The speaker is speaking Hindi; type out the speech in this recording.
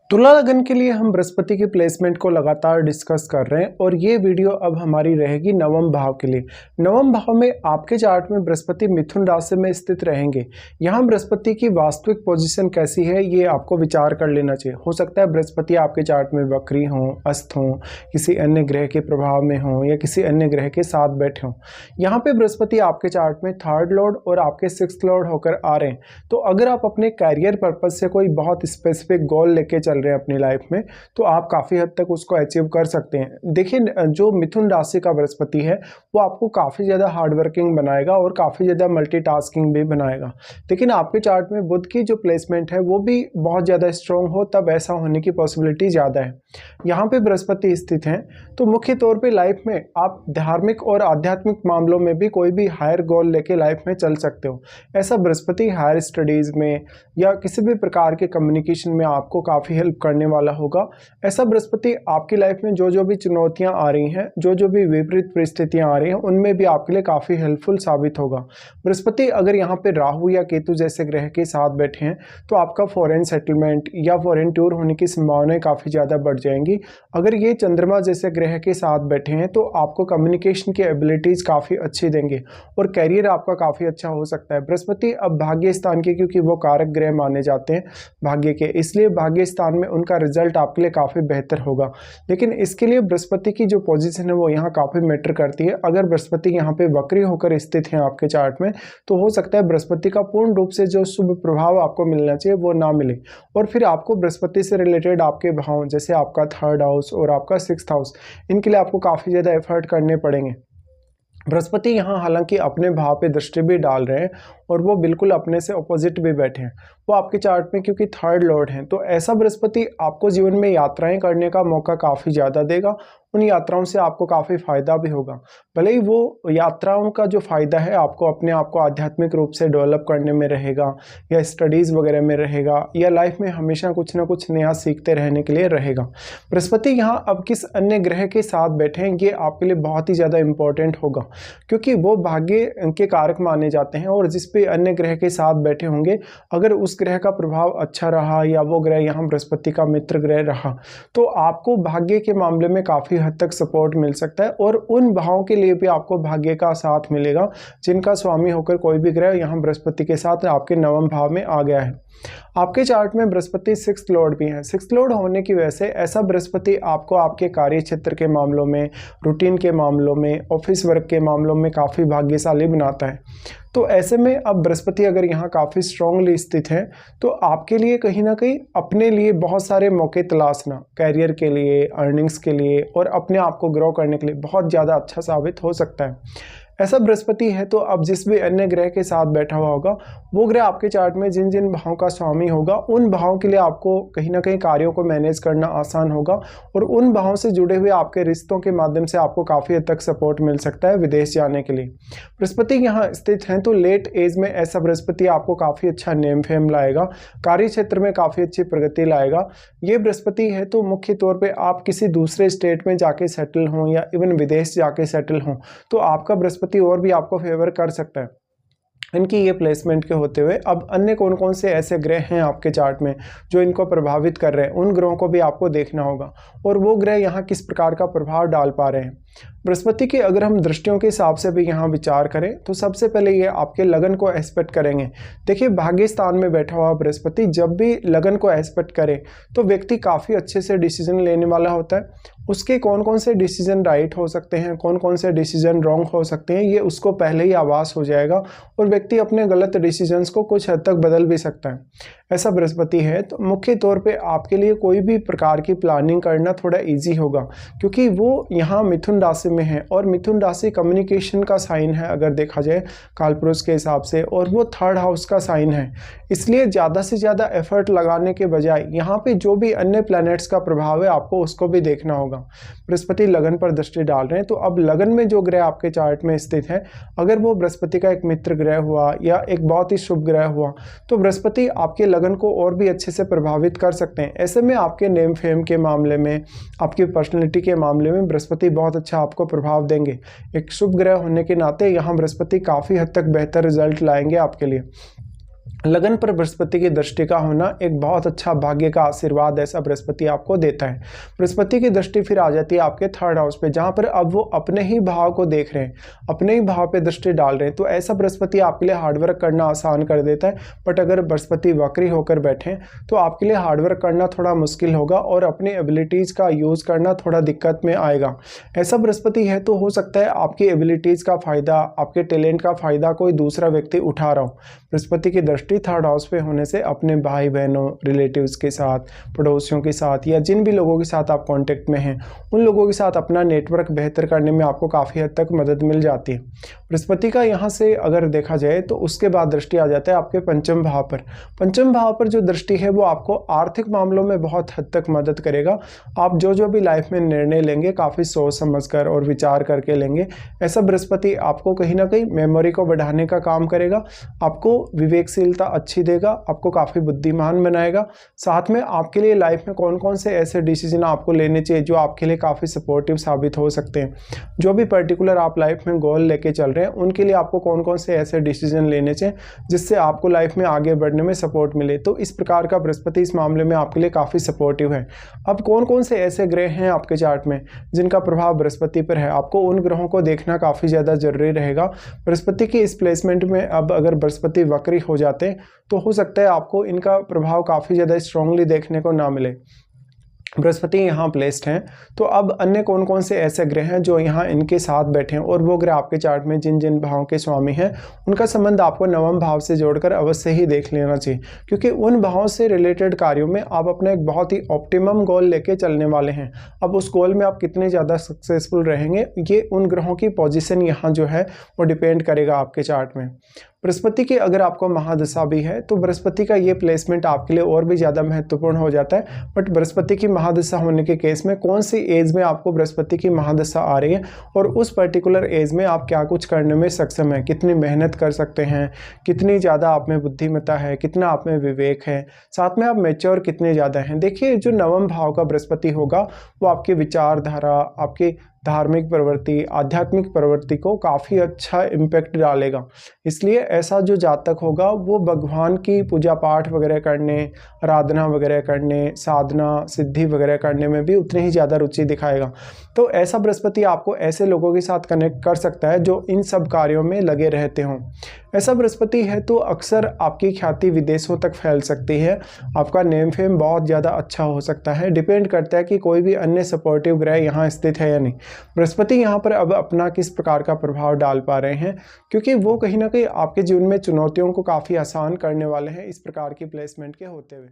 तुला लगन के लिए हम बृहस्पति की प्लेसमेंट को लगातार डिस्कस कर रहे हैं और ये वीडियो अब हमारी रहेगी नवम भाव के लिए। नवम भाव में आपके चार्ट में बृहस्पति मिथुन राशि में स्थित रहेंगे। यहाँ बृहस्पति की वास्तविक पोजीशन कैसी है ये आपको विचार कर लेना चाहिए। हो सकता है बृहस्पति आपके चार्ट में वक्री हों, अस्त हों, किसी अन्य ग्रह के प्रभाव में हों या किसी अन्य ग्रह के साथ बैठे हों। यहाँ पे बृहस्पति आपके चार्ट में थर्ड लॉर्ड और आपके सिक्स्थ लॉर्ड होकर आ रहे हैं। तो अगर आप अपने कैरियर पर्पज से कोई बहुत स्पेसिफिक गोल लेके चल रहे हैं अपनी लाइफ में, तो आप काफ़ी हद तक उसको अचीव कर सकते हैं। देखिए, जो मिथुन राशि का बृहस्पति है वो आपको काफ़ी ज़्यादा हार्डवर्किंग बनाएगा और काफ़ी ज़्यादा मल्टीटास्किंग भी बनाएगा। लेकिन आपके चार्ट में बुध की जो प्लेसमेंट है वो भी बहुत ज़्यादा स्ट्रॉन्ग हो, तब ऐसा होने की पॉसिबिलिटी ज़्यादा है। यहाँ पे बृहस्पति स्थित हैं तो मुख्य तौर पे लाइफ में आप धार्मिक और आध्यात्मिक मामलों में भी कोई भी हायर गोल लेके लाइफ में चल सकते हो। ऐसा बृहस्पति हायर स्टडीज़ में या किसी भी प्रकार के कम्युनिकेशन में आपको काफ़ी हेल्प करने वाला होगा। ऐसा बृहस्पति आपकी लाइफ में जो भी चुनौतियां आ रही हैं, जो भी विपरीत परिस्थितियां आ रही हैं, उनमें भी आपके लिए काफ़ी हेल्पफुल साबित होगा। बृहस्पति अगर यहाँ पे राहु या केतु जैसे ग्रह के साथ बैठे हैं तो आपका फॉरेन सेटलमेंट या फॉरेन टूर होने की संभावनाएं काफ़ी ज़्यादा बढ़ जाएंगी। अगर ये चंद्रमा जैसे ग्रह के साथ बैठे हैं तो आपको कम्युनिकेशन की एबिलिटीज़ काफ़ी अच्छी देंगे और कैरियर आपका काफ़ी अच्छा हो सकता है। बृहस्पति अब भाग्य स्थान के, क्योंकि वो कारक ग्रह माने जाते हैं भाग्य के, इसलिए भाग्य स्थान में उनका रिजल्ट आपके लिए काफ़ी बेहतर होगा। लेकिन इसके लिए बृहस्पति की जो पोजीशन है वो यहाँ काफ़ी मैटर करती है। अगर बृहस्पति यहाँ पे वक्री होकर स्थित है आपके चार्ट में तो हो सकता है बृहस्पति का पूर्ण रूप से जो शुभ प्रभाव आपको मिलना चाहिए वो ना मिले और फिर आपको बृहस्पति से रिलेटेड आपके भाव जैसे आपका थर्ड हाउस और आपका सिक्स्थ हाउस, इनके लिए आपको काफ़ी ज़्यादा एफर्ट करने पड़ेंगे। बृहस्पति यहाँ हालांकि अपने भाव पे दृष्टि भी डाल रहे हैं और वो बिल्कुल अपने से ऑपोजिट भी बैठे हैं। वो आपके चार्ट में क्योंकि थर्ड लॉर्ड हैं, तो ऐसा बृहस्पति आपको जीवन में यात्राएं करने का मौका काफ़ी ज़्यादा देगा। उन यात्राओं से आपको काफ़ी फ़ायदा भी होगा। भले ही वो यात्राओं का जो फ़ायदा है आपको अपने आप को आध्यात्मिक रूप से डेवलप करने में रहेगा या स्टडीज़ वगैरह में रहेगा या लाइफ में हमेशा कुछ ना कुछ नया सीखते रहने के लिए रहेगा। बृहस्पति यहाँ अब किस अन्य ग्रह के साथ बैठे हैं ये आपके लिए बहुत ही ज़्यादा इंपॉर्टेंट होगा, क्योंकि वो भाग्य के कारक माने जाते हैं और जिस पे अन्य ग्रह के साथ बैठे होंगे, अगर उस ग्रह का प्रभाव अच्छा रहा या वो ग्रह यहाँ बृहस्पति का मित्र ग्रह रहा तो आपको भाग्य के मामले में काफ़ी हद तक सपोर्ट मिल सकता है और उन भावों के लिए भी आपको भाग्य का साथ मिलेगा जिनका स्वामी होकर कोई भी ग्रह यहाँ बृहस्पति के साथ आपके नवम भाव में आ गया है। आपके चार्ट में बृहस्पति सिक्स्थ लॉर्ड भी हैं। सिक्स्थ लॉर्ड होने की वजह से ऐसा बृहस्पति आपको आपके कार्य क्षेत्र के मामलों में, रूटीन के मामलों में, ऑफिस वर्क के मामलों में काफ़ी भाग्यशाली बनाता है। तो ऐसे में अब बृहस्पति अगर यहाँ काफ़ी स्ट्रांगली स्थित है तो आपके लिए कहीं ना कहीं अपने लिए बहुत सारे मौके तलाशना, कैरियर के लिए, अर्निंग्स के लिए और अपने आप को ग्रो करने के लिए बहुत ज़्यादा अच्छा साबित हो सकता है। ऐसा बृहस्पति है तो अब जिस भी अन्य ग्रह के साथ बैठा हुआ होगा वो ग्रह आपके चार्ट में जिन जिन भावों का स्वामी होगा उन भावों के लिए आपको कहीं ना कहीं कार्यों को मैनेज करना आसान होगा और उन भावों से जुड़े हुए आपके रिश्तों के माध्यम से आपको काफ़ी हद तक सपोर्ट मिल सकता है विदेश जाने के लिए। बृहस्पति यहाँ स्थित हैं तो लेट एज में ऐसा बृहस्पति आपको काफ़ी अच्छा नेम फेम लाएगा, कार्य क्षेत्र में काफ़ी अच्छी प्रगति लाएगा। ये बृहस्पति है तो मुख्य तौर पर आप किसी दूसरे स्टेट में जाके सेटल हों या इवन विदेश जाके सेटल हों तो आपका बृहस्पति और भी आपको फेवर कर सकता है इनकी ये प्लेसमेंट के होते हुए। अब अन्य कौन कौन से ऐसे ग्रह हैं आपके चार्ट में जो इनको प्रभावित कर रहे हैं, उन ग्रहों को भी आपको देखना होगा और वो ग्रह यहाँ किस प्रकार का प्रभाव डाल पा रहे हैं। बृहस्पति की अगर हम दृष्टियों के हिसाब से भी यहाँ विचार करें तो सबसे पहले ये आपके लगन को एस्पेक्ट करेंगे। देखिए, भाग्य स्थान में बैठा हुआ बृहस्पति जब भी लगन को एस्पेक्ट करे तो व्यक्ति काफ़ी अच्छे से डिसीजन लेने वाला होता है। उसके कौन कौन से डिसीजन राइट हो सकते हैं, कौन कौन से डिसीजन रॉन्ग हो सकते हैं, ये उसको पहले ही आभास हो जाएगा और व्यक्ति अपने गलत डिसीजंस को कुछ हद तक बदल भी सकता है। ऐसा बृहस्पति है तो मुख्य तौर पे आपके लिए कोई भी प्रकार की प्लानिंग करना थोड़ा इजी होगा, क्योंकि वो यहाँ मिथुन राशि में है और मिथुन राशि कम्युनिकेशन का साइन है अगर देखा जाए कालपुरुष के हिसाब से, और वो थर्ड हाउस का साइन है। इसलिए ज़्यादा से ज़्यादा एफर्ट लगाने के बजाय यहाँ पे जो भी अन्य प्लैनेट्स का प्रभाव है आपको उसको भी देखना होगा। बृहस्पति लगन पर दृष्टि डाल रहे हैं तो अब लगन में जो ग्रह आपके चार्ट में स्थित है, अगर वो बृहस्पति का एक मित्र ग्रह हुआ या एक बहुत ही शुभ ग्रह हुआ तो बृहस्पति आपके लगन को और भी अच्छे से प्रभावित कर सकते हैं। ऐसे में आपके नेम फेम के मामले में, आपकी पर्सनैलिटी के मामले में बृहस्पति बहुत अच्छा आपको प्रभाव देंगे। एक शुभ ग्रह होने के नाते यहाँ बृहस्पति काफ़ी हद तक बेहतर रिजल्ट लाएंगे आपके लिए। लगन पर बृहस्पति की दृष्टि का होना एक बहुत अच्छा भाग्य का आशीर्वाद ऐसा बृहस्पति आपको देता है। बृहस्पति की दृष्टि फिर आ जाती है आपके थर्ड हाउस पे, जहाँ पर अब वो अपने ही भाव को देख रहे हैं, अपने ही भाव पे दृष्टि डाल रहे हैं। तो ऐसा बृहस्पति आपके लिए हार्डवर्क करना आसान कर देता है। बट अगर बृहस्पति वक्री होकर बैठे तो आपके लिए हार्डवर्क करना थोड़ा मुश्किल होगा और अपनी एबिलिटीज़ का यूज़ करना थोड़ा दिक्कत में आएगा। ऐसा बृहस्पति है तो हो सकता है आपकी एबिलिटीज़ का फ़ायदा, आपके टैलेंट का फ़ायदा कोई दूसरा व्यक्ति उठा रहा हो। बृहस्पति की दृष्टि थर्ड हाउस पे होने से अपने भाई बहनों, रिलेटिव्स के साथ, पड़ोसियों के साथ या जिन भी लोगों के साथ आप कांटेक्ट में हैं, उन लोगों के साथ अपना नेटवर्क बेहतर करने में आपको काफ़ी हद तक मदद मिल जाती है। बृहस्पति का यहाँ से अगर देखा जाए तो उसके बाद दृष्टि आ जाता है आपके पंचम भाव पर। पंचम भाव पर जो दृष्टि है वो आपको आर्थिक मामलों में बहुत हद तक मदद करेगा। आप जो भी लाइफ में निर्णय लेंगे काफ़ी सोच समझ कर और विचार करके लेंगे। ऐसा बृहस्पति आपको कहीं ना कहीं मेमोरी को बढ़ाने का काम करेगा, आपको विवेकशीलता अच्छी देगा, आपको काफ़ी बुद्धिमान बनाएगा। साथ में आपके लिए लाइफ में कौन कौन से ऐसे डिसीजन आपको लेने चाहिए जो आपके लिए काफ़ी सपोर्टिव साबित हो सकते हैं। जो भी पर्टिकुलर आप लाइफ में गोल लेके चल रहे हैं उनके लिए आपको कौन कौन से ऐसे डिसीजन लेने चाहिए जिससे आपको लाइफ में आगे बढ़ने में सपोर्ट मिले। तो इस प्रकार का बृहस्पति इस मामले में आपके लिए काफ़ी सपोर्टिव है। अब कौन कौन से ऐसे ग्रह हैं आपके चार्ट में जिनका प्रभाव बृहस्पति पर है, आपको उन ग्रहों को देखना काफ़ी ज़्यादा जरूरी रहेगा। बृहस्पति की इस प्लेसमेंट में अब अगर बृहस्पति वक्री हो जाते तो हो सकता है आपको इनका प्रभाव काफ़ी ज़्यादा स्ट्रांगली देखने को ना मिले। बृहस्पति यहाँ प्लेस्ड हैं तो अब अन्य कौन कौन से ऐसे ग्रह हैं जो यहाँ इनके साथ बैठे हैं और वो ग्रह आपके चार्ट में जिन जिन भावों के स्वामी हैं उनका संबंध आपको नवम भाव से जोड़कर अवश्य ही देख लेना चाहिए, क्योंकि उन भावों से रिलेटेड कार्यों में आप अपना एक बहुत ही ऑप्टिमम गोल लेके चलने वाले हैं। अब उस गोल में आप कितने ज़्यादा सक्सेसफुल रहेंगे ये उन ग्रहों की पोजीशन यहाँ जो है वो डिपेंड करेगा आपके चार्ट में। बृहस्पति की अगर आपको महादशा भी है तो बृहस्पति का ये प्लेसमेंट आपके लिए और भी ज़्यादा महत्वपूर्ण हो जाता है। बट बृहस्पति की महादशा होने के केस में कौन सी एज में आपको बृहस्पति की महादशा आ रही है और उस पर्टिकुलर एज में आप क्या कुछ करने में सक्षम हैं, कितनी मेहनत कर सकते हैं, कितनी ज़्यादा आप में बुद्धिमत्ता है, कितना आप में विवेक है, साथ में आप मैच्योर कितने ज़्यादा हैं। देखिए जो नवम भाव का बृहस्पति होगा वो आपकी विचारधारा, आपकी धार्मिक प्रवृत्ति, आध्यात्मिक प्रवृत्ति को काफ़ी अच्छा इम्पैक्ट डालेगा। इसलिए ऐसा जो जातक होगा वो भगवान की पूजा पाठ वगैरह करने, आराधना वगैरह करने, साधना सिद्धि वगैरह करने में भी उतनी ही ज़्यादा रुचि दिखाएगा। तो ऐसा बृहस्पति आपको ऐसे लोगों के साथ कनेक्ट कर सकता है जो इन सब कार्यों में लगे रहते हों। ऐसा बृहस्पति है तो अक्सर आपकी ख्याति विदेशों तक फैल सकती है, आपका नेम फेम बहुत ज़्यादा अच्छा हो सकता है। डिपेंड करता है कि कोई भी अन्य सपोर्टिव ग्रह यहाँ स्थित है या नहीं। बृहस्पति यहाँ पर अब अपना किस प्रकार का प्रभाव डाल पा रहे हैं, क्योंकि वो कहीं ना कहीं आपके जीवन में चुनौतियों को काफ़ी आसान करने वाले हैं इस प्रकार की प्लेसमेंट के होते हुए।